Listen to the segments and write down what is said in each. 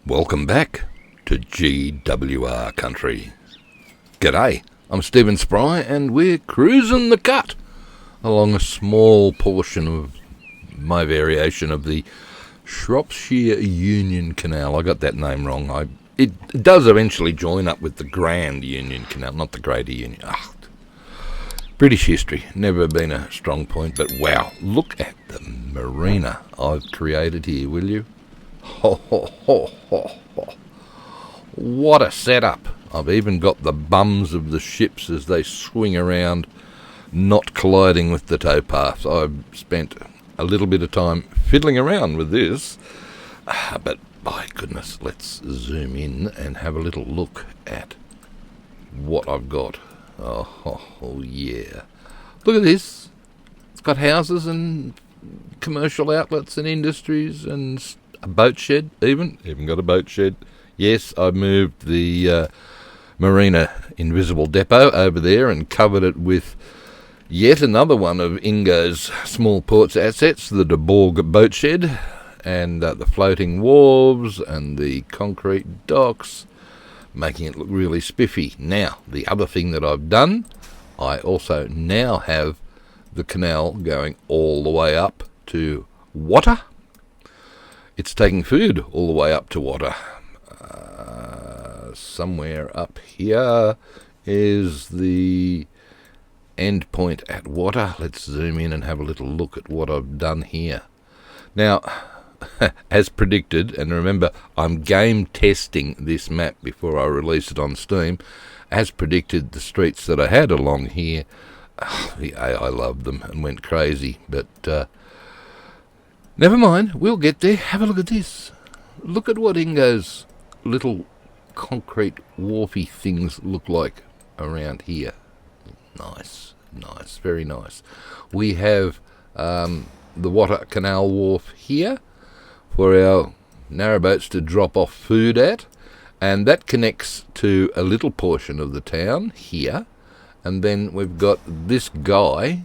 Welcome back to GWR country. G'day, I'm Stephen Spry and we're cruising the cut along a small portion of my variation of the Shropshire Union Canal. I got that name wrong. It does eventually join up with the Grand Union Canal, not the Greater Union. British history, never been a strong point, but wow, look at the Marina I've created here, will you? Ho, ho, ho, ho, ho. What a setup. I've even got the bums of the ships as they swing around, not colliding with the towpaths. I've spent a little bit of time fiddling around with this, but by goodness, let's zoom in and have a little look at what I've got. Oh yeah. Look at this. It's got houses and commercial outlets and industries and a boat shed, even got a boat shed. Yes, I moved the Marina Invisible Depot over there and covered it with yet another one of Ingo's small ports assets, the De Bourg boat shed, and the floating wharves and the concrete docks, making it look really spiffy. Now, the other thing that I've done, I also now have the canal going all the way up to Wotter. It's taking food all the way up to Wotter. Somewhere up here is the end point at Wotter. Let's zoom in and have a little look at what I've done here. Now, as predicted, and remember, I'm game testing this map before I release it on Steam. As predicted, the streets that I had along here, the AI loved them and went crazy, but never mind, we'll get there. Have a look at this. Look at what Ingo's little concrete wharfy things look like around here. Nice, very nice. We have the Wotter Canal Wharf here for our narrowboats to drop off food at, and that connects to a little portion of the town here, and then we've got this guy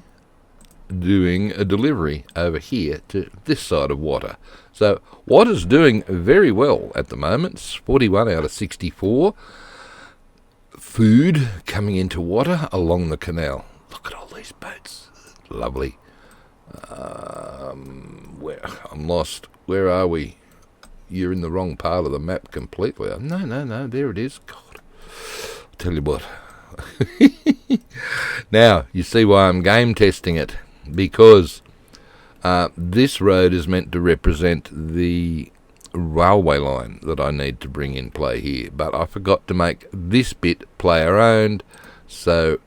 doing a delivery over here to this side of Wotter. So Wotter's doing very well at the moment. It's 41 out of 64 food coming into Wotter along the canal. Look at all these boats. Lovely. I'm lost. Where are we? You're in the wrong part of the map completely. No, there it is. God, I'll tell you what. Now, you see why I'm game testing it. Because this road is meant to represent the railway line that I need to bring in play here. But I forgot to make this bit player-owned, so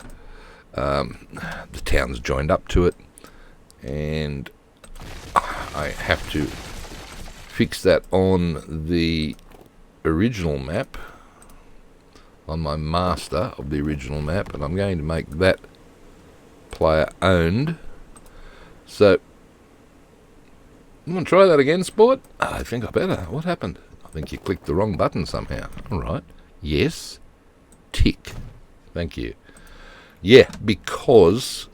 the town's joined up to it. And I have to fix that on the original map, on my master of the original map, and I'm going to make that player-owned. So, you want to try that again, sport? I think I better. What happened? I think you clicked the wrong button somehow. All right. Yes. Tick. Thank you. Yeah, because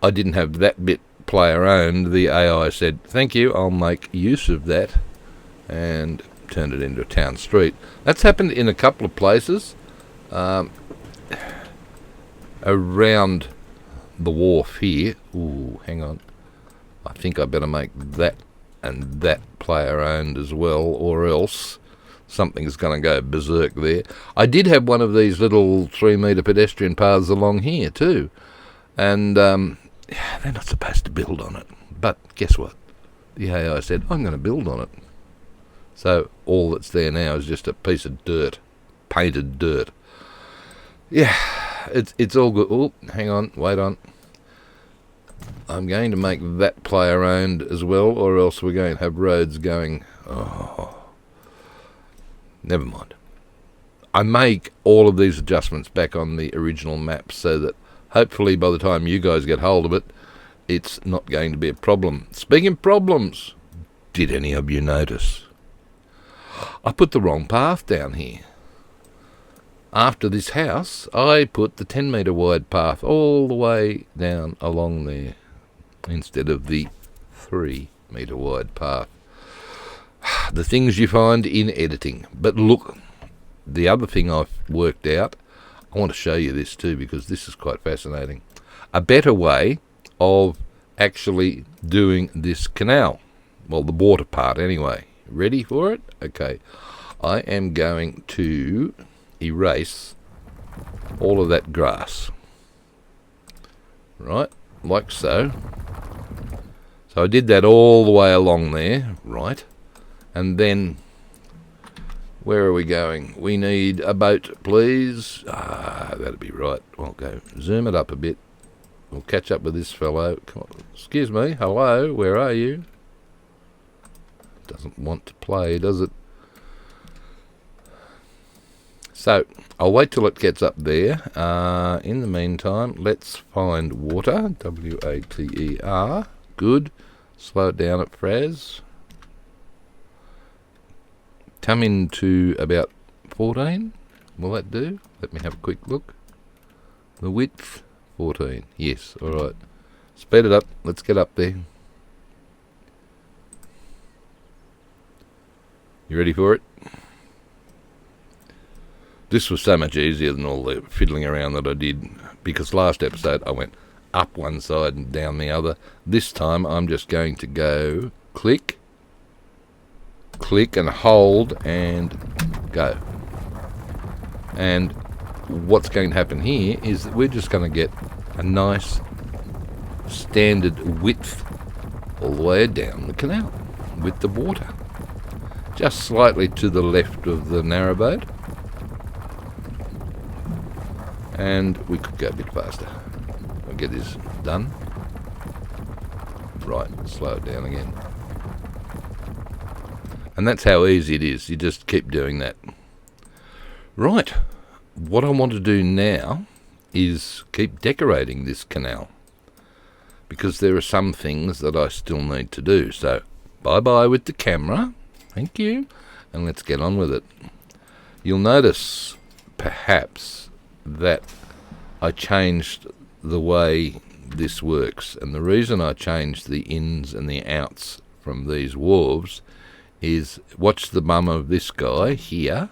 I didn't have that bit player-owned, the AI said, thank you, I'll make use of that, and turned it into a town street. That's happened in a couple of places around the wharf here. Ooh, hang on. I think I better make that and that player-owned as well, or else something's going to go berserk there. I did have one of these little 3-metre pedestrian paths along here too, and they're not supposed to build on it. But guess what? The AI said, I'm going to build on it. So all that's there now is just a piece of dirt, painted dirt. Yeah, it's all good. Oh, hang on, wait on. I'm going to make that player-owned as well, or else we're going to have roads going... Oh, never mind. I make all of these adjustments back on the original map so that hopefully by the time you guys get hold of it, it's not going to be a problem. Speaking of problems, did any of you notice? I put the wrong path down here. After this house, I put the 10-metre wide path all the way down along there instead of the 3-metre wide path. the things you find in editing. But look, the other thing I've worked out, I want to show you this too because this is quite fascinating. A better way of actually doing this canal. Well, the water part anyway. Ready for it? Okay. I am going to erase all of that grass. Right, like so. So I did that all the way along there, right? And then, where are we going? We need a boat, please. That'll be right. I'll go zoom it up a bit. We'll catch up with this fellow. Come on. Excuse me, hello, where are you? Doesn't want to play, does it? So, I'll wait till it gets up there. In the meantime, let's find water. W-A-T-E-R. Good. Slow it down at Fraz. Come into about 14. Will that do? Let me have a quick look. The width, 14. Yes, alright. Speed it up. Let's get up there. You ready for it? This was so much easier than all the fiddling around that I did, because last episode I went up one side and down the other. This time I'm just going to go click, click and hold and go. And what's going to happen here is that we're just going to get a nice standard width all the way down the canal with the water. Just slightly to the left of the narrowboat. And we could go a bit faster. I'll get this done. Right, slow it down again. And that's how easy it is. You just keep doing that. Right, what I want to do now is keep decorating this canal, because there are some things that I still need to do. So, bye-bye with the camera. Thank you. And let's get on with it. You'll notice, perhaps, that I changed the way this works, and the reason I changed the ins and the outs from these wharves is, watch the bum of this guy here,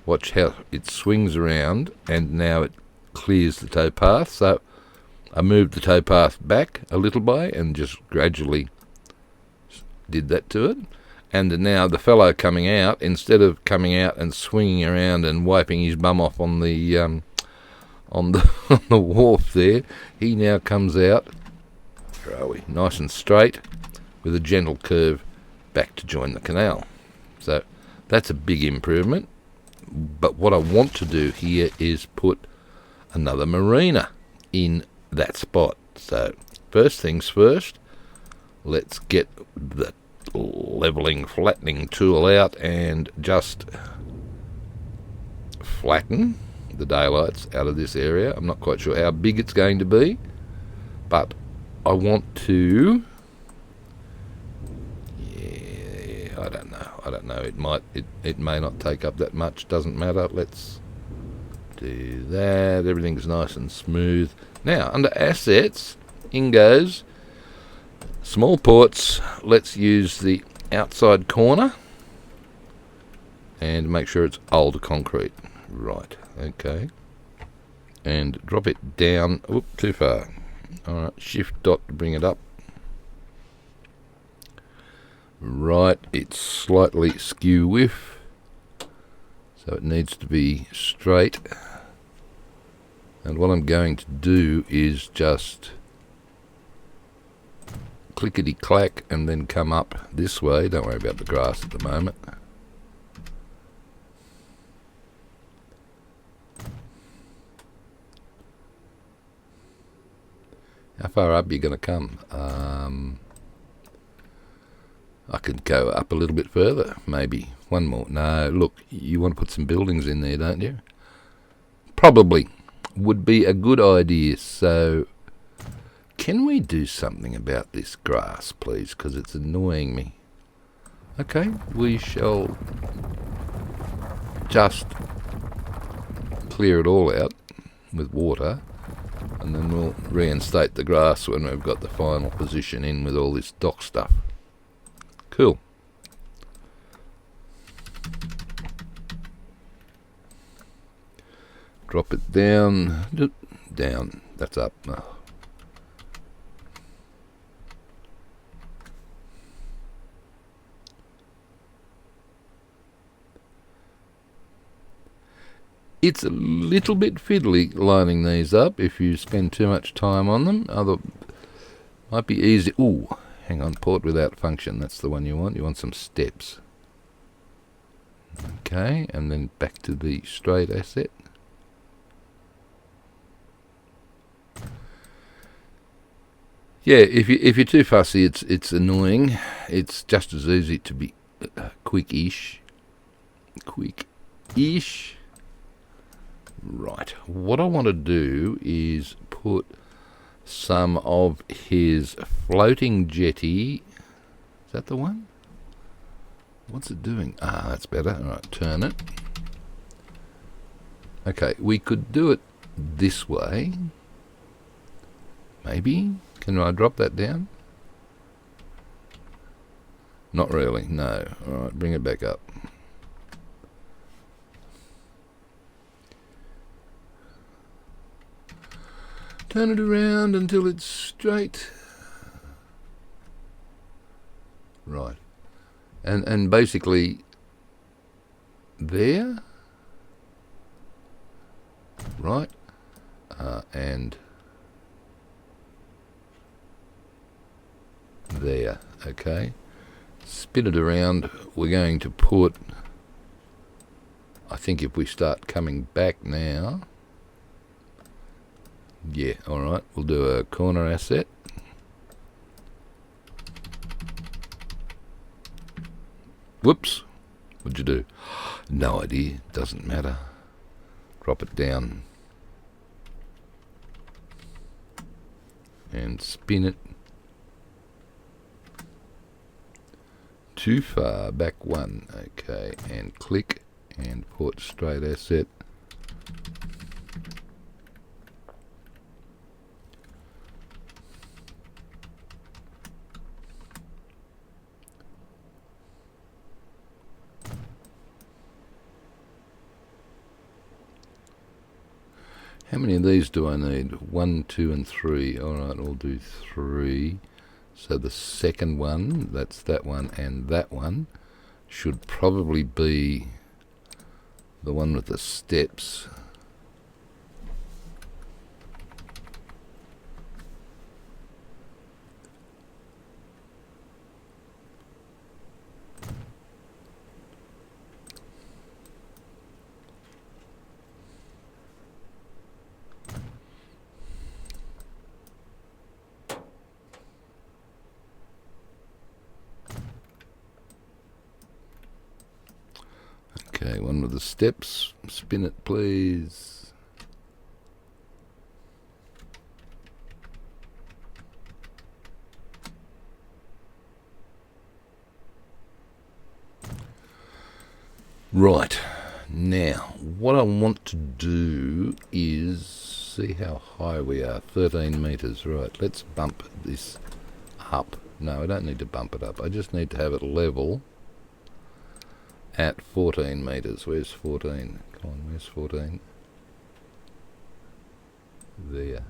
watch how it swings around and now it clears the towpath. So I moved the towpath back a little way and just gradually did that to it. And now the fellow coming out, instead of coming out and swinging around and wiping his bum off on the on the wharf there, he now comes out, where are we, nice and straight with a gentle curve back to join the canal. So that's a big improvement. But what I want to do here is put another marina in that spot. So first things first, let's get the leveling, flattening tool out and just flatten the daylights out of this area. I'm not quite sure how big it's going to be, but I want to, I don't know, it may not take up that much, doesn't matter. Let's do that. Everything's nice and smooth. Now, under assets, Ingo's small ports, let's use the outside corner and make sure it's old concrete. Right, okay. And drop it down. Oop, too far. Alright, shift dot to bring it up. Right, it's slightly skew whiff, so it needs to be straight. And what I'm going to do is just clickety clack and then come up this way. Don't worry about the grass at the moment. How far up are you going to come? I could go up a little bit further, maybe. One more. No, look, you want to put some buildings in there, don't you? Probably would be a good idea. So can we do something about this grass, please? Because it's annoying me. Okay, we shall just clear it all out with water, and then we'll reinstate the grass when we've got the final position in with all this dock stuff. Cool. Drop it down. Down. That's up. Oh. It's a little bit fiddly lining these up if you spend too much time on them. Might be easy. Ooh, hang on. Port without function. That's the one you want. You want some steps. Okay, and then back to the straight asset. Yeah, if you're too fussy, it's annoying. It's just as easy to be quick-ish. Quick-ish. Right. What I want to do is put some of his floating jetty. Is that the one? What's it doing? Ah, that's better. All right, turn it. Okay, we could do it this way. Maybe. Can I drop that down? Not really, no. Alright, bring it back up. Turn it around until it's straight. Right. And basically there. Right. And there. Okay. Spin it around. We're going to put, I think if we start coming back now, yeah, alright, we'll do a corner asset. Whoops, what'd you do? No idea, doesn't matter. Drop it down. And spin it. Too far, back one, okay, and click, and put straight asset. How many of these do I need? 1, 2, and 3. Alright, I'll do 3. So the second one, that's that one and that one, should probably be the one with the steps. Okay, one with the steps. Spin it, please. Right, now what I want to do is see how high we are. 13 metres, right. Let's bump this up. No, I don't need to bump it up. I just need to have it level at 14 metres. Where's 14? Come on, where's 14? There.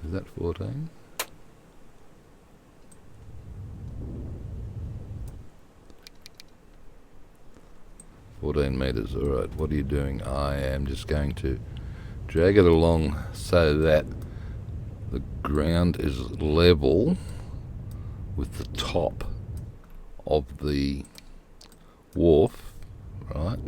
Is that 14? Metres, alright. What are you doing? I am just going to drag it along so that the ground is level with the top of the wharf, right?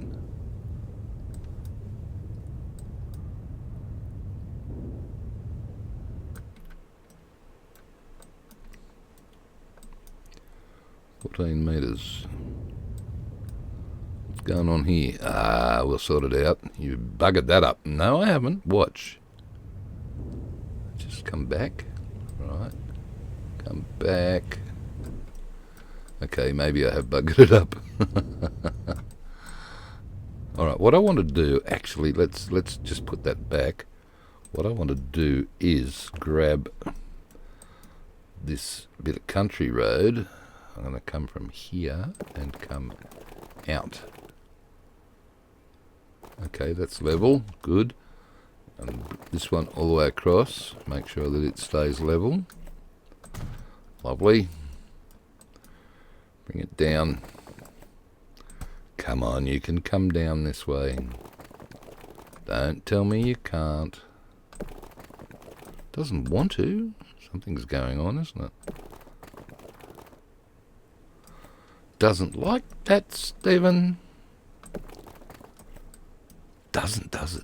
$14. What's going on here? Ah, we'll sort it out. You buggered that up. No, I haven't. Watch. Just come back. Right. Come back. Okay, maybe I have buggered it up. Alright, what I want to do, actually, let's just put that back. What I want to do is grab this bit of country road. I'm going to come from here and come out. Okay, that's level. Good. And this one all the way across. Make sure that it stays level. Lovely. Bring it down. Come on, you can come down this way. Don't tell me you can't. Doesn't want to. Something's going on, isn't it? Doesn't like that, Stephen. Doesn't, does it?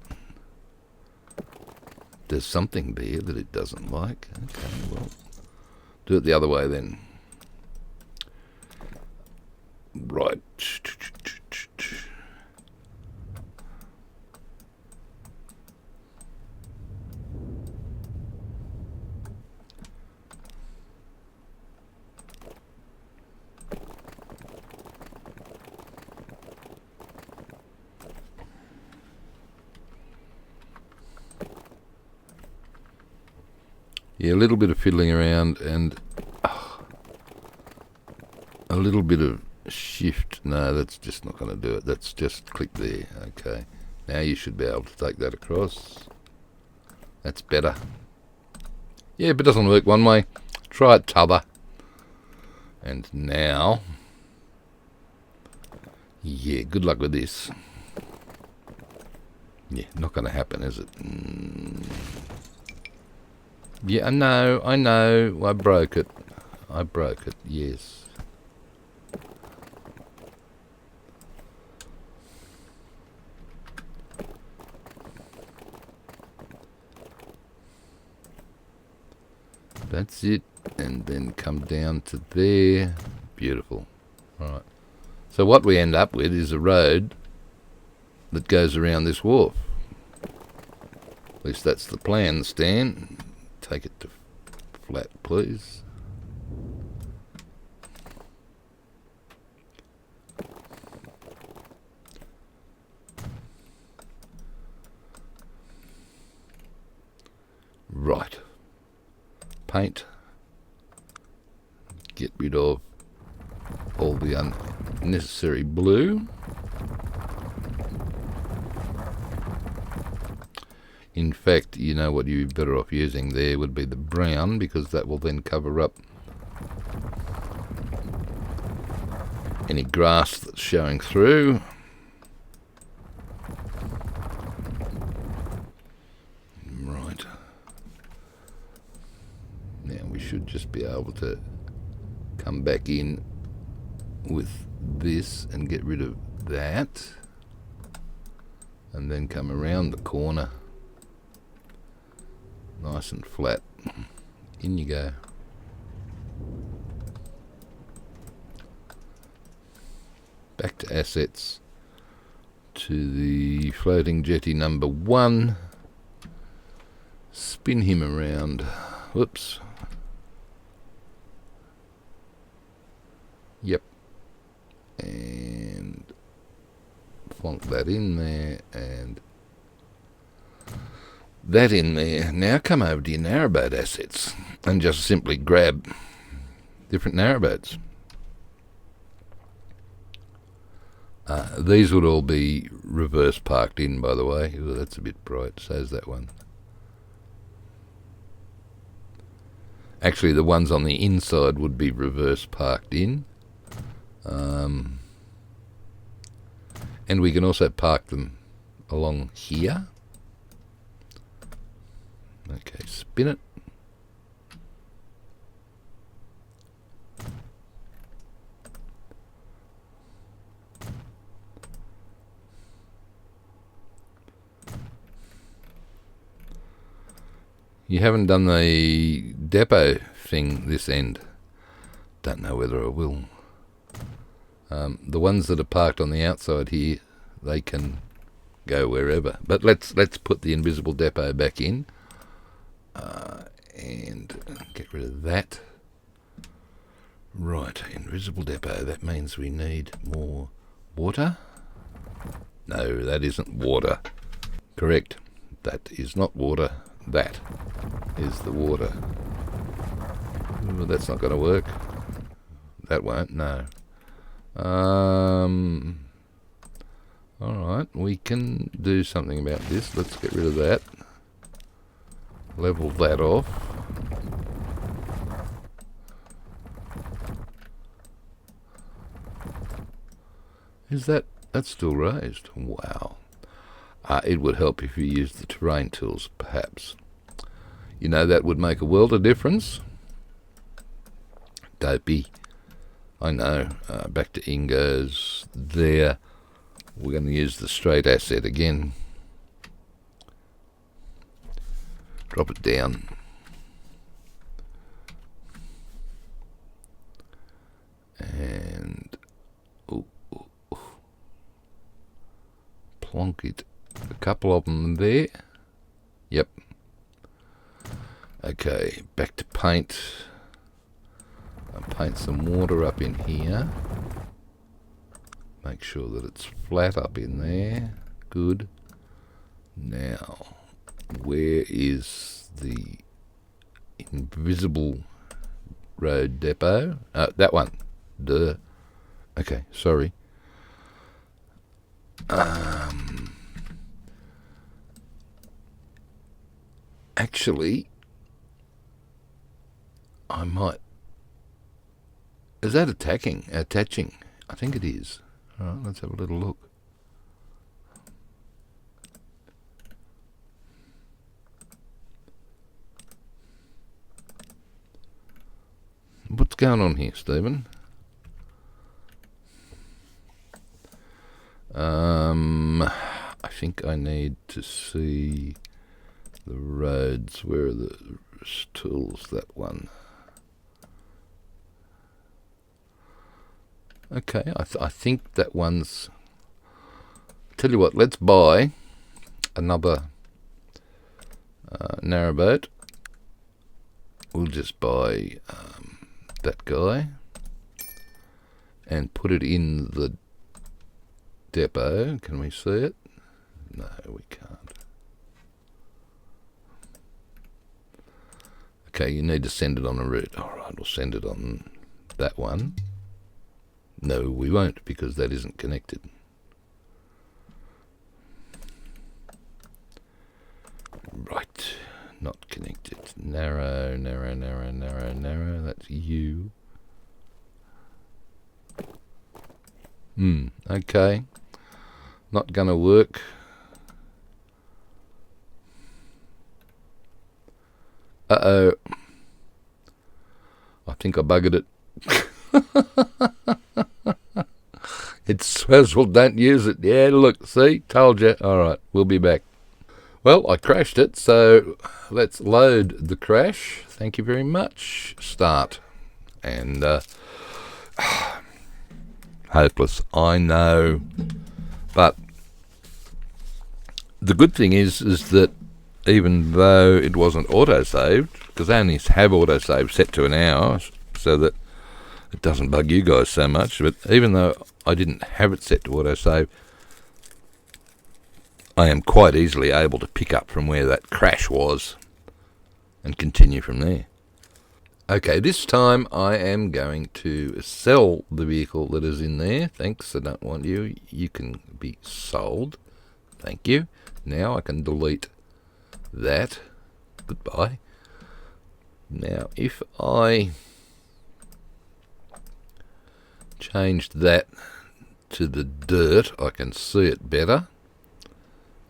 There's something there that it doesn't like. Okay, well, do it the other way then. Right. Yeah, a little bit of fiddling around and a little bit of shift. No, that's just not going to do it. That's just click there. Okay. Now you should be able to take that across. That's better. Yeah, but it doesn't work one way. Try it t'other. And now... yeah, good luck with this. Yeah, not going to happen, is it? Yeah, I know. I broke it. Yes. That's it. And then come down to there. Beautiful. Right. So what we end up with is a road that goes around this wharf. At least that's the plan, Stan. Take it to flat, please. Right. Paint. Get rid of all the unnecessary blue. In fact, you know what you'd be better off using there would be the brown, because that will then cover up any grass that's showing through. Right. Now we should just be able to come back in with this and get rid of that. And then come around the corner. Nice and flat. In you go. Back to assets. To the floating jetty number 1. Spin him around. Whoops. Yep. And plonk that in there and that in there. Now come over to your narrowboat assets and just simply grab different narrowboats. These would all be reverse parked in, by the way. Ooh, that's a bit bright. So's that one. Actually, the ones on the inside would be reverse parked in. And we can also park them along here. Okay, spin it. You haven't done the depot thing this end. Don't know whether I will. The ones that are parked on the outside here, they can go wherever. But let's put the invisible depot back in. And get rid of that. Right, invisible depot. That means we need more water. No, that isn't water. Correct. That is not water. That is the water. Ooh, that's not going to work. That won't, no. Alright, we can do something about this. Let's get rid of that. Level that off. Is that's still raised? Wow. It would help if you used the terrain tools, perhaps. You know, that would make a world of difference. Dopey. I know. Back to Ingo's there. We're going to use the straight asset again. Drop it down. And plonk it. A couple of them there. Yep. Okay, back to paint. I'll paint some water up in here. Make sure that it's flat up in there. Good. Now, where is the invisible road depot? That one. Duh. Okay, sorry. Actually, I might... Is that attaching? I think it is. Alright, let's have a little look. What's going on here, Stephen? I think I need to see the roads. Where are the tools? That one. Okay, I think that one's... Tell you what, let's buy another narrowboat. We'll just buy that guy and put it in the depot. Can we see it? No, we can't. Okay, you need to send it on a route. Alright, we'll send it on that one. No, we won't, because that isn't connected. Right, not connected. Narrow, that's you. Okay. Not gonna work. Uh-oh. I think I buggered it. It says, well, don't use it. Yeah, look, see? Told you. Alright, we'll be back. Well, I crashed it, so let's load the crash. Thank you very much. Start. And, hopeless, I know. But the good thing is that even though it wasn't auto-saved, because I only have auto-save set to an hour, so that it doesn't bug you guys so much, but even though I didn't have it set to autosave, I am quite easily able to pick up from where that crash was and continue from there. Okay, this time I am going to sell the vehicle that is in there. Thanks, I don't want you. You can be sold. Thank you. Now I can delete that. Goodbye. Now, if I changed that to the dirt, I can see it better.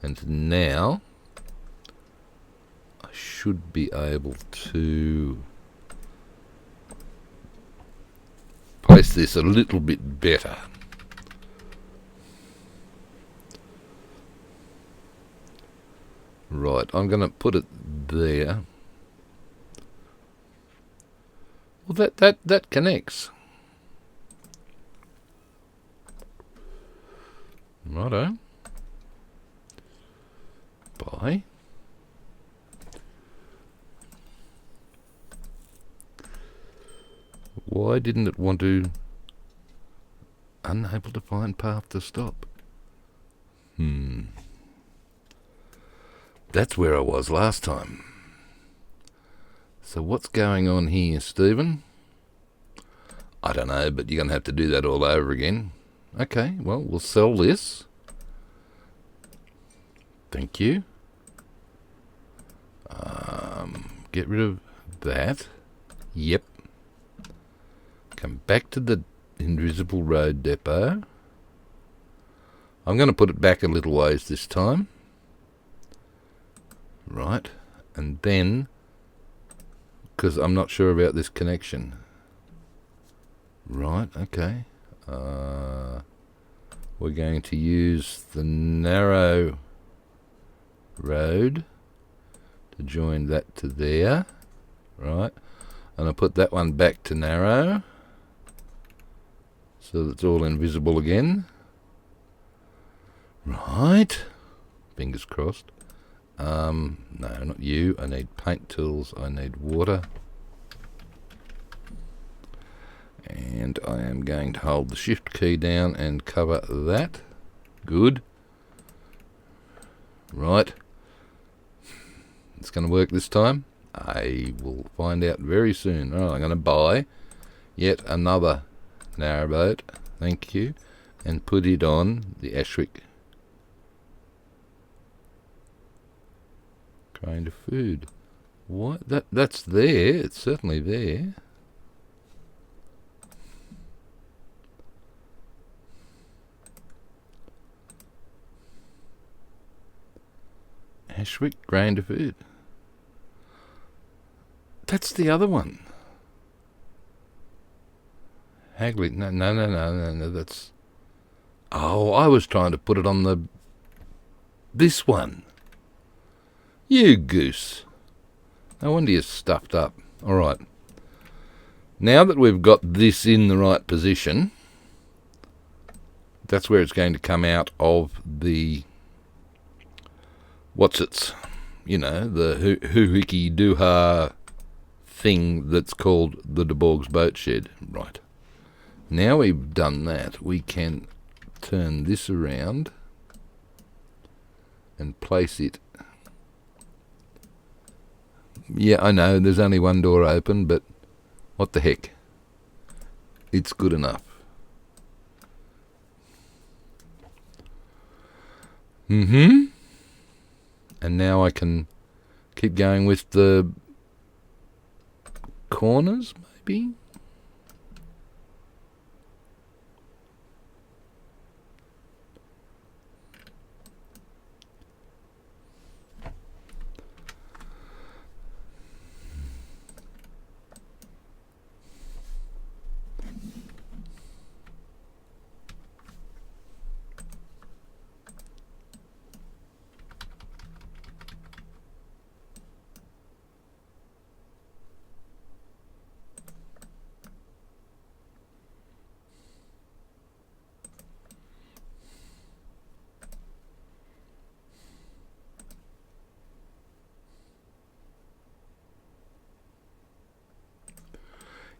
And now I should be able to place this a little bit better. Right, I'm going to put it there. Well, that connects. Righto. Bye. Why didn't it want to... Unable to find path to stop. That's where I was last time. So what's going on here, Stephen? I don't know, but you're going to have to do that all over again. Okay, well, we'll sell this. Thank you. Get rid of that. Yep. Come back to the invisible road depot. I'm going to put it back a little ways this time. Right. And then, because I'm not sure about this connection. Right, okay. We're going to use the narrow road to join that to there. Right. And I'll put that one back to narrow, so that it's all invisible again. Right. Fingers crossed. No, not you. I need paint tools. I need water. And I am going to hold the shift key down and cover that. Good. Right. It's going to work this time. I will find out very soon. Right, I'm going to buy yet another narrowboat. Thank you. And put it on the Ashwick kind of food. What? That's there. It's certainly there. Ashwick grain to food. That's the other one. Hagley. No. That's. Oh, I was trying to put it on this one. You goose. No wonder you're stuffed up. All right. Now that we've got this in the right position, that's where it's going to come out of the the hoo-hickey doo-ha thing that's called the De Borg's boat shed. Right. Now we've done that, we can turn this around and place it. Yeah, I know, there's only one door open, but what the heck? It's good enough. And now I can keep going with the corners, maybe?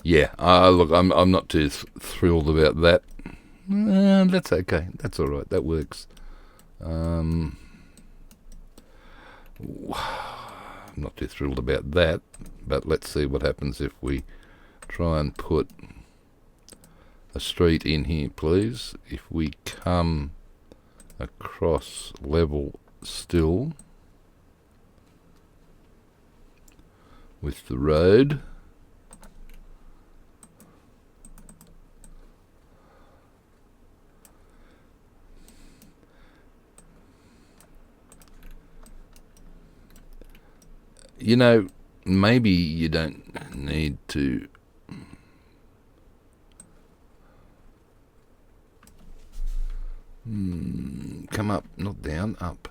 Yeah, look, I'm not too thrilled about that. That's okay. That's all right. That works. I'm not too thrilled about that, but let's see what happens if we try and put a street in here, please. If we come across level still with the road. You know, maybe you don't need to come up, not down, up.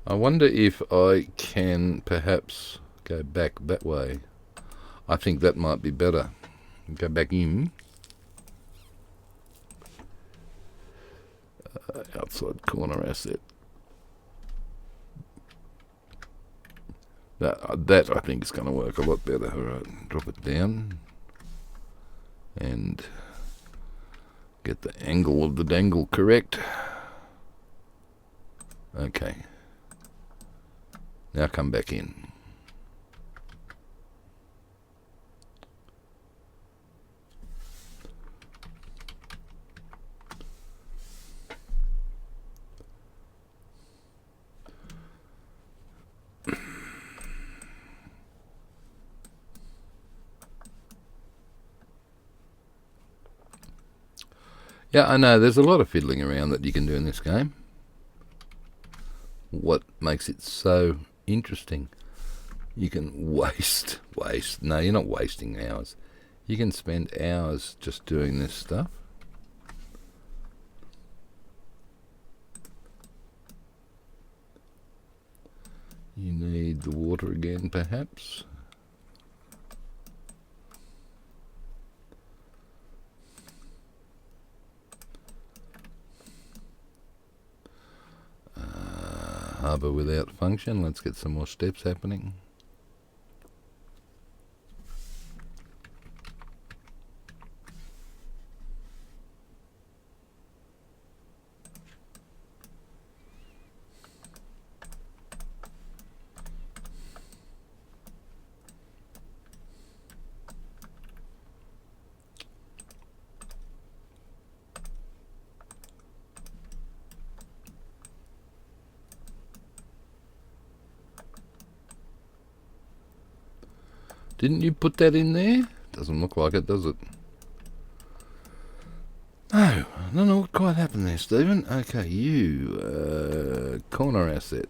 I wonder if I can perhaps go back that way. I think that might be better. Go back in. Outside corner asset. That I think is going to work a lot better. All right, drop it down. And Get the angle of the dangle correct. Okay. Now come back in. Yeah, I know, there's a lot of fiddling around that you can do in this game. What makes it so interesting? You can waste. No, you're not wasting hours. You can spend hours just doing this stuff. You need the water again, perhaps. Harbour without function. Let's get some more steps happening. Didn't you put that in there? Doesn't look like it, does it? No, I don't know what quite happened there, Stephen. Okay, you, corner asset.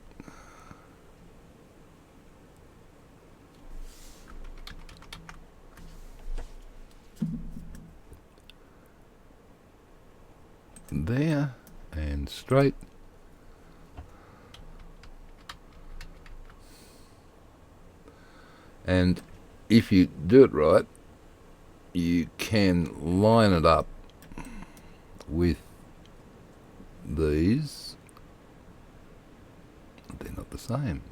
There, and straight. And if you do it right, you can line it up with these. They're not the same.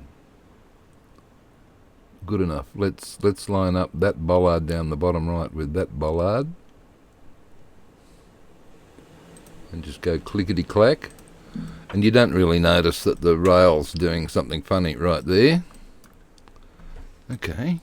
Good enough. Let's line up that bollard down the bottom right with that bollard. And just go clickety-clack. And you don't really notice that the rail's doing something funny right there. Okay.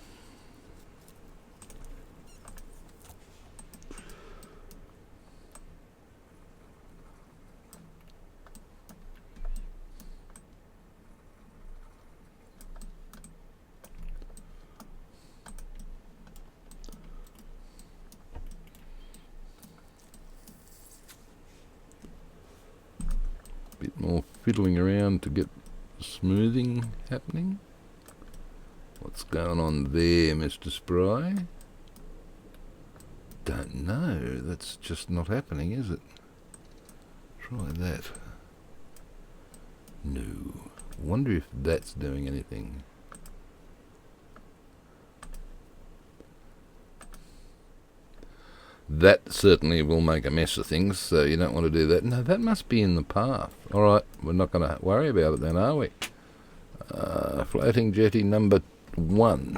Bit more fiddling around to get smoothing happening. What's going on there, Mr. Spry? Don't know. That's just not happening, is it? Try that. No. Wonder if that's doing anything. That certainly will make a mess of things, so you don't want to do that. No, that must be in the path. Alright, we're not going to worry about it then, are we? Floating jetty number 1.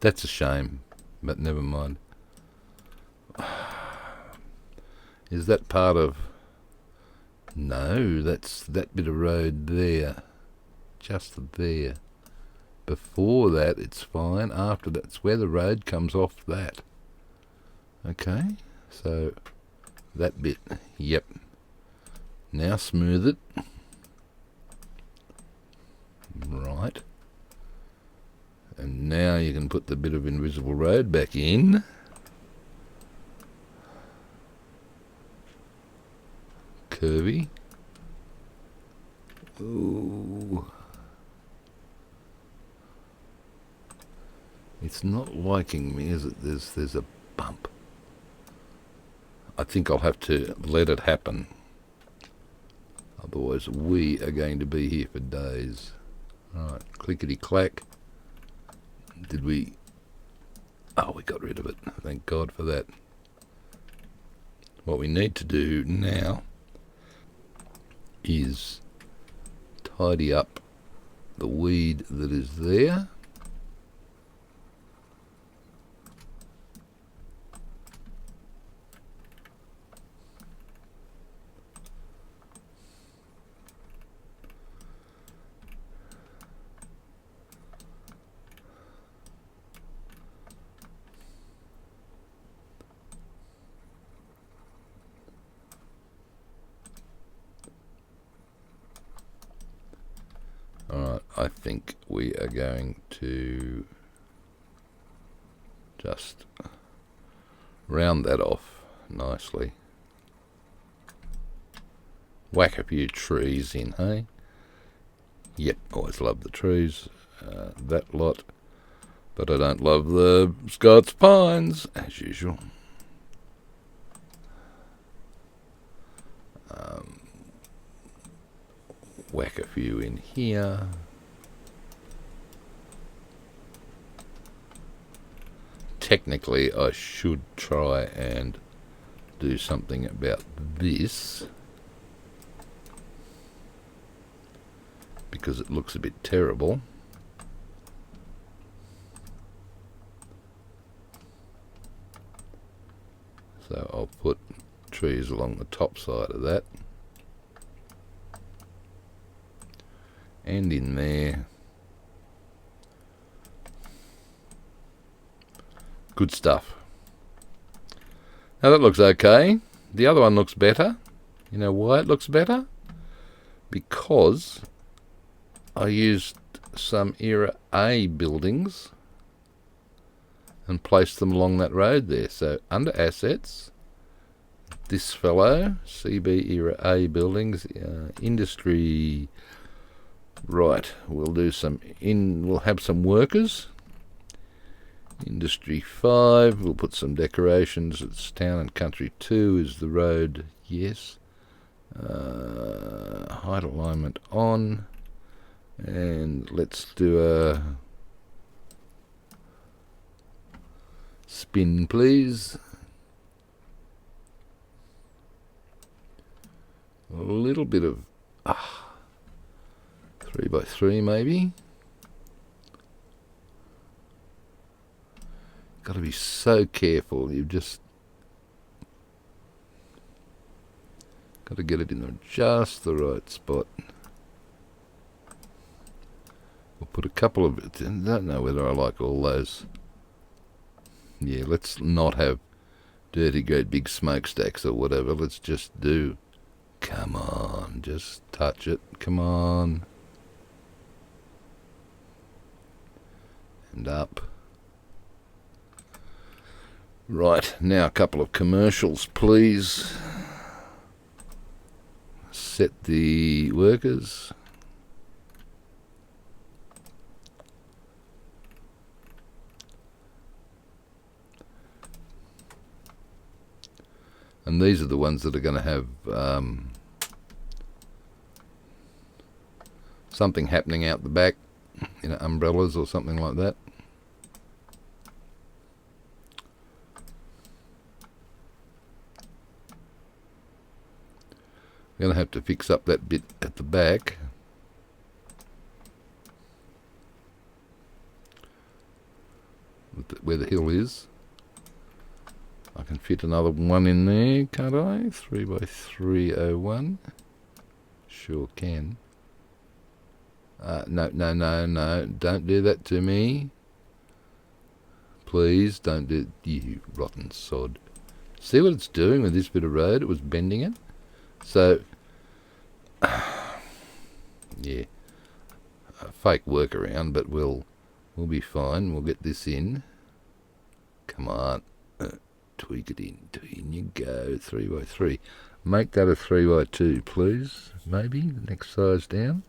That's a shame, but never mind. Is that part of... No, that's that bit of road there. Just there. Before that, it's fine. After that's where the road comes off that. Okay, so that bit, yep. Now smooth it. Right. And now you can put the bit of invisible road back in. Curvy. Ooh. It's not liking me, is it? There's a bump. I think I'll have to let it happen. Otherwise we are going to be here for days. Right, clickety-clack. Did we... Oh, we got rid of it. Thank God for that. What we need to do now is tidy up the weed that is there. Alright, I think we are going to just round that off nicely. Whack a few trees in, hey? Yep, always love the trees, that lot. But I don't love the Scots pines, as usual. Whack a few in here. Technically, I should try and do something about this, because it looks a bit terrible. So I'll put trees along the top side of that. And in there. Good stuff. Now that looks okay. The other one looks better. You know why it looks better? Because I used some Era A buildings and placed them along that road there. So under assets, this fellow, CB Era A buildings, industry. Right, we'll do some we'll have some workers. Industry 5, we'll put some decorations. It's Town and Country 2 is the road, yes. Height alignment on. And let's do a spin, please. A little bit of 3x3 maybe. Got to be so careful. You've just got to get it in just the right spot. We'll put a couple of. I don't know whether I like all those. Yeah, let's not have dirty, great big smokestacks or whatever. Let's just do. Come on, just touch it. Come on. And up. Right, now a couple of commercials, please. Set the workers. And these are the ones that are going to have something happening out the back, you know, umbrellas or something like that. I'm going to have to fix up that bit at the back. Where the hill is. I can fit another one in there, can't I? 3x301. Sure can. No. Don't do that to me. Please don't do it, you rotten sod. See what it's doing with this bit of road? It was bending it. So, yeah, a fake workaround, but we'll be fine. We'll get this in. Come on, tweak it in. In you go. 3x3. Make that a 3x2, please. Maybe the next size down.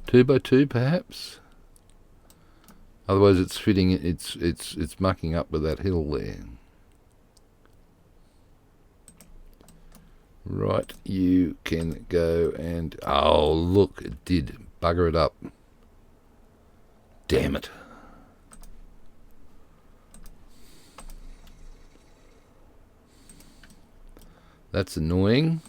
Two by two, perhaps. Otherwise, it's fitting. It's mucking up with that hill there. Right, you can go and oh look, it did bugger it up. Damn it. That's annoying.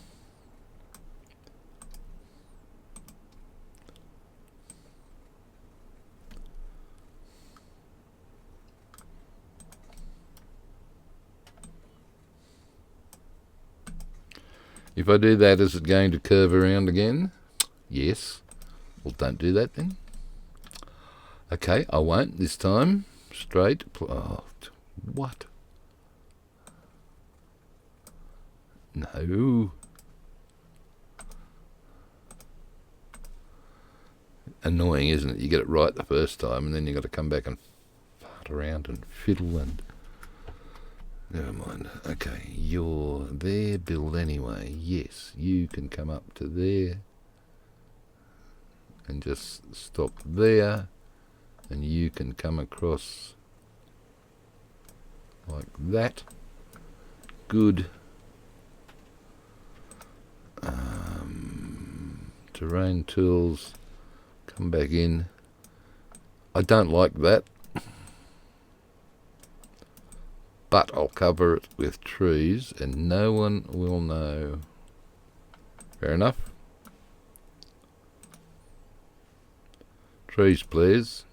If I do that, is it going to curve around again? Yes. Well, don't do that then. Okay, I won't this time. Straight. Oh, what? No. Annoying, isn't it? You get it right the first time, and then you got to come back and fart around and fiddle and... Never mind. Okay, you're there, build anyway. Yes, you can come up to there and just stop there, and you can come across like that. Good. Terrain tools, come back in. I don't like that, but I'll cover it with trees and no one will know. Fair enough. Trees, please.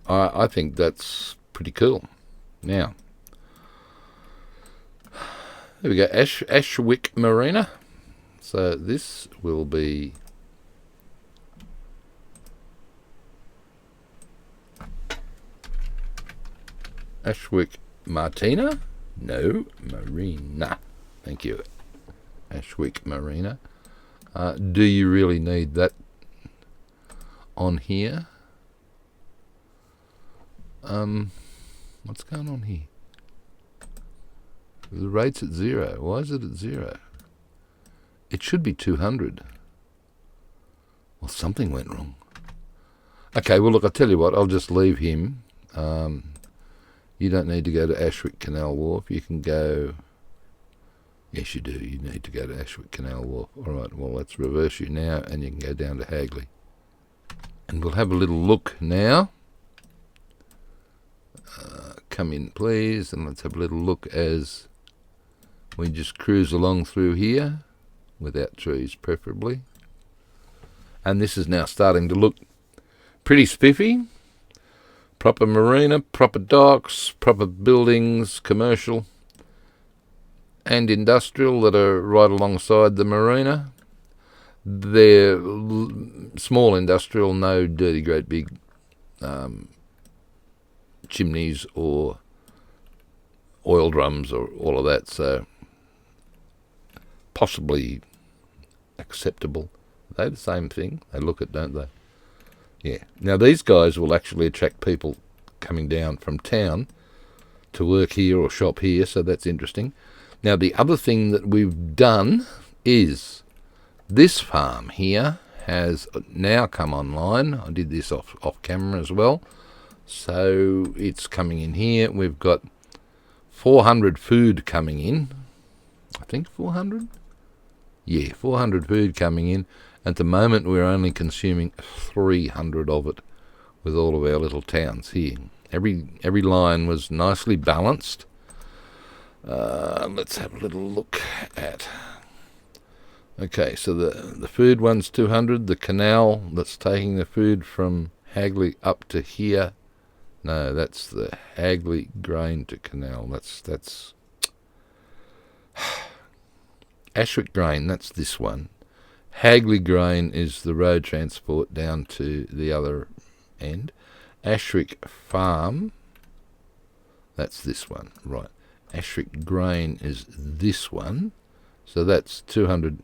I think that's pretty cool. Now, there we go, Ashwick Marina. So this will be Ashwick Martina? No, Marina. Thank you. Ashwick Marina. Do you really need that on here? What's going on here? The rate's at 0. Why is it at 0? It should be 200. Well, something went wrong. Okay, well, look, I'll tell you what. I'll just leave him. You don't need to go to Ashwick Canal Wharf. You can go... Yes, you do. You need to go to Ashwick Canal Wharf. All right, well, let's reverse you now, and you can go down to Hagley. And we'll have a little look now. Come in, please, and let's have a little look as we just cruise along through here, without trees preferably. And this is now starting to look pretty spiffy. Proper marina, proper docks, proper buildings, commercial and industrial that are right alongside the marina. They're small industrial, no dirty great big chimneys or oil drums or all of that, so possibly acceptable. They're the same thing. They look it, don't they? Yeah. Now these guys will actually attract people coming down from town to work here or shop here, so that's interesting. Now the other thing that we've done is this farm here has now come online. I did this off camera as well. So it's coming in here. We've got 400 food coming in. I think 400? Yeah, 400 food coming in. At the moment, we're only consuming 300 of it with all of our little towns here. Every line was nicely balanced. Let's have a little look at... Okay, so the food one's 200. The canal that's taking the food from Hagley up to here... No, that's the Hagley grain to canal. That's Ashwick grain, that's this one. Hagley grain is the road transport down to the other end. Ashwick farm, that's this one, right. Ashwick grain is this one. So that's 200,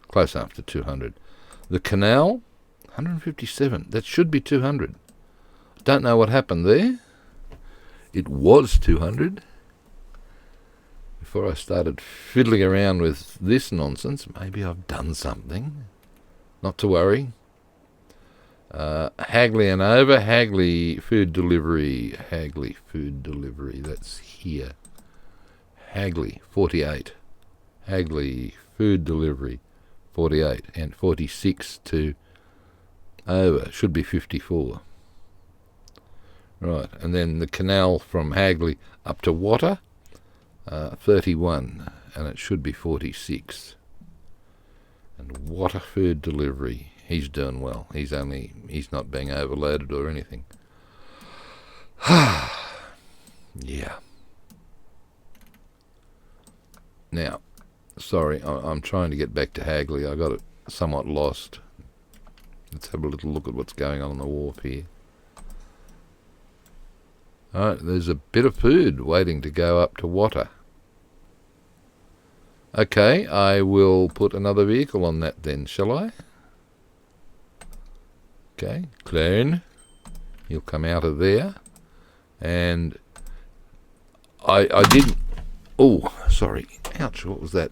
close enough to 200. The canal, 157. That should be 200. Don't know what happened there. It was 200. Before I started fiddling around with this nonsense, maybe I've done something. Not to worry. Hagley and over. Hagley food delivery. Hagley food delivery. That's here. Hagley 48. Hagley food delivery 48 and 46 to over. Should be 54. Right, and then the canal from Hagley up to Wotter 31, and it should be 46. And Wotter food delivery. He's doing well. He's not being overloaded or anything. Yeah. Now, sorry, I'm trying to get back to Hagley. I got it somewhat lost. Let's have a little look at what's going on the wharf here. Alright, there's a bit of food waiting to go up to Wotter. Okay, I will put another vehicle on that then, shall I? Okay, clone. He'll come out of there. And I did... Oh, sorry. Ouch, what was that?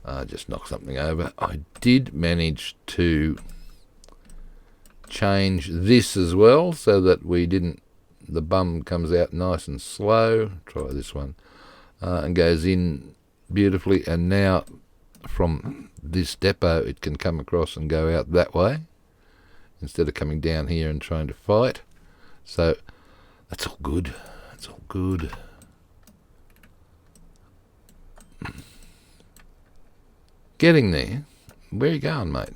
I just knocked something over. I did manage to change this as well so that we didn't... The bum comes out nice and slow. Try this one. And goes in beautifully. And now from this depot it can come across and go out that way, instead of coming down here and trying to fight. So that's all good. That's all good. Getting there. Where are you going, mate?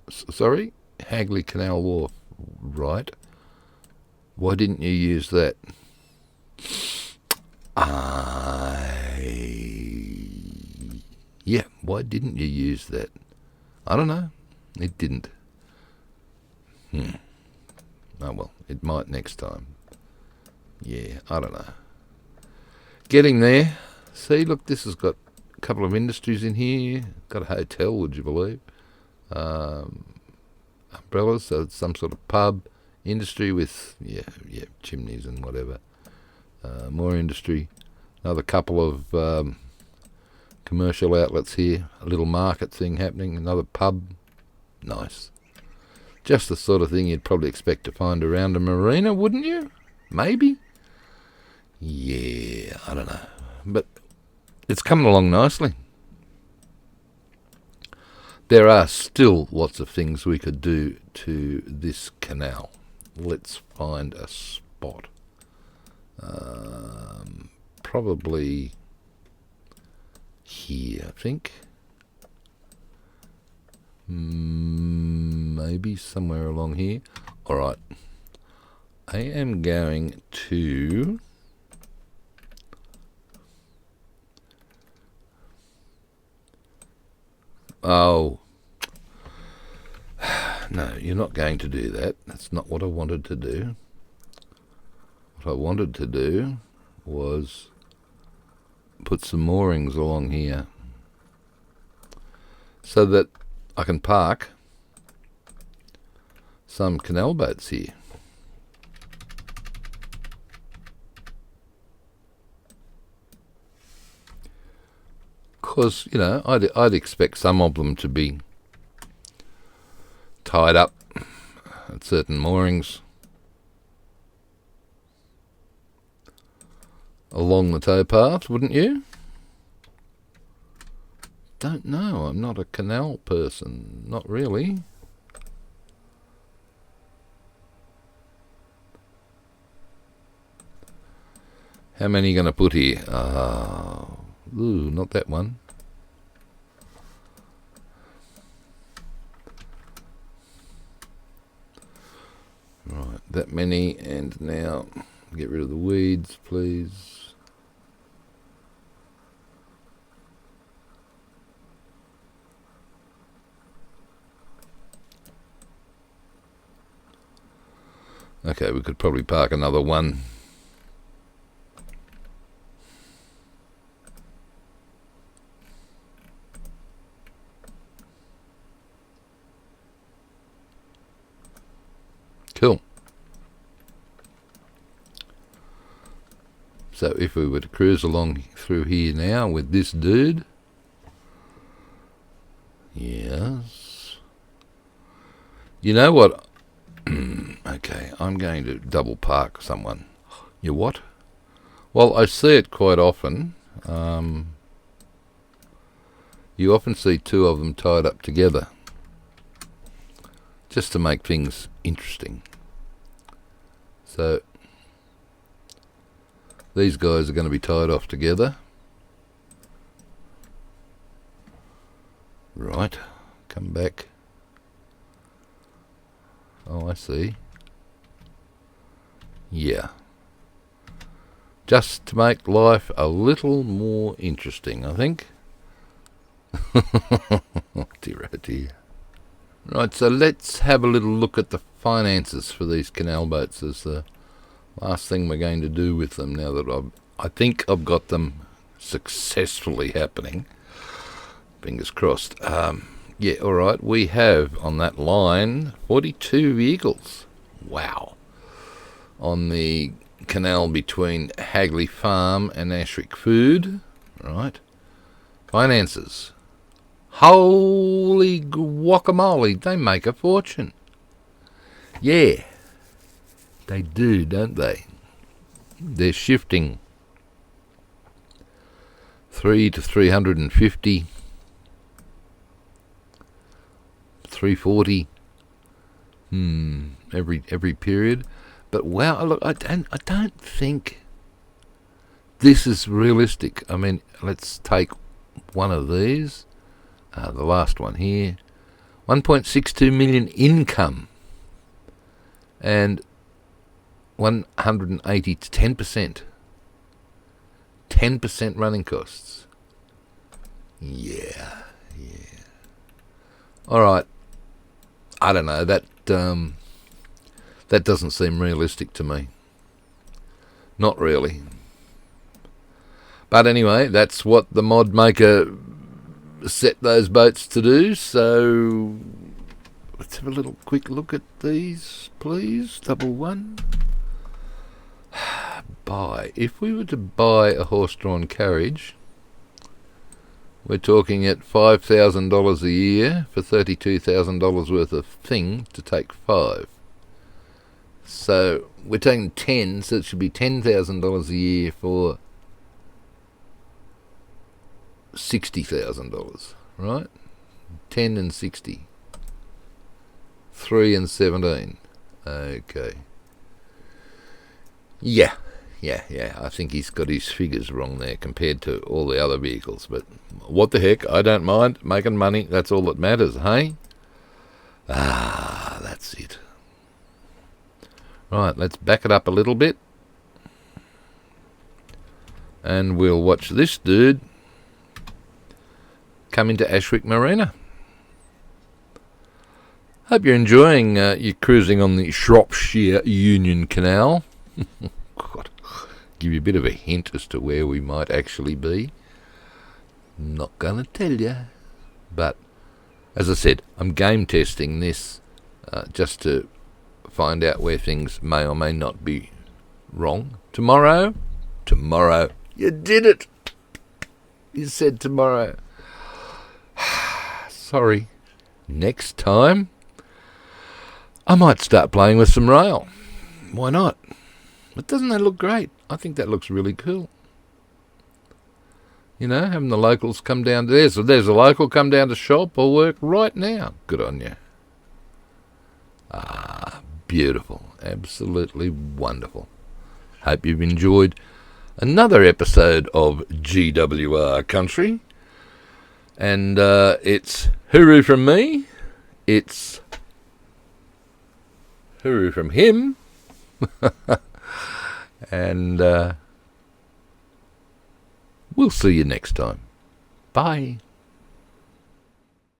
Sorry? Hagley Canal Wharf. Right. Why didn't you use that? Yeah, why didn't you use that? I don't know. It didn't. Oh well, it might next time. Yeah, I don't know. Getting there. See, look, this has got a couple of industries in here. Got a hotel, would you believe? Umbrellas, so it's some sort of pub. Industry with, yeah, chimneys and whatever. More industry. Another couple of commercial outlets here. A little market thing happening. Another pub. Nice. Just the sort of thing you'd probably expect to find around a marina, wouldn't you? Maybe? Yeah, I don't know. But it's coming along nicely. There are still lots of things we could do to this canal. Let's find a spot. Probably here, I think. Maybe somewhere along here. Alright. I am going to... Oh. No, you're not going to do that. That's not what I wanted to do. What I wanted to do was put some moorings along here so that I can park some canal boats here. Because, you know, I'd expect some of them to be tied up at certain moorings along the towpath, wouldn't you? Don't know. I'm not a canal person. Not really. How many are you going to put here? Ooh, not that one. Right, that many, and now get rid of the weeds, please. Okay, we could probably park another one. Cool. So if we were to cruise along through here now with this dude, yes. You know what? Okay, I'm going to double park someone. You what? Well, I see it quite often. You often see two of them tied up together, just to make things interesting. So these guys are going to be tied off together. Right, come back. Oh, I see. Yeah. Just to make life a little more interesting, I think. Dear, oh dear. Right, so let's have a little look at the finances for these canal boats as the last thing we're going to do with them now that I think I've got them successfully happening. Fingers crossed. Yeah, all right. We have on that line 42 vehicles. Wow. On the canal between Hagley Farm and Ashwick Food. Right. Finances. Holy guacamole, they make a fortune. Yeah. They do, don't they? They're shifting 3 to 350. 340 every period. But wow, look, I don't think this is realistic. I mean, let's take one of these, the last one here, 1.62 million income and 180 to 10% running costs. Yeah. All right. I don't know, that doesn't seem realistic to me. Not really. But anyway, that's what the mod maker set those boats to do, so let's have a little quick look at these, please. Double one. Buy. If we were to buy a horse-drawn carriage, we're talking at $5,000 a year for $32,000 worth of thing to take 5. So we're taking 10, so it should be $10,000 a year for $60,000, right? 10 and 60. 3 and 17. Okay. Yeah. I think he's got his figures wrong there compared to all the other vehicles. But what the heck? I don't mind making money. That's all that matters, hey? That's it. Right, let's back it up a little bit. And we'll watch this dude come into Ashwick Marina. Hope you're enjoying your cruising on the Shropshire Union Canal. God, give you a bit of a hint as to where we might actually be. Not gonna tell you, but as I said, I'm game testing this just to find out where things may or may not be wrong. Tomorrow, you did it. You said tomorrow. Sorry. Next time, I might start playing with some rail. Why not? But doesn't that look great? I think that looks really cool. You know, having the locals come down to there. So there's a local come down to shop or work right now. Good on you. Beautiful. Absolutely wonderful. Hope you've enjoyed another episode of GWR Country. And it's hooroo from me. It's hooroo from him. And we'll see you next time. Bye.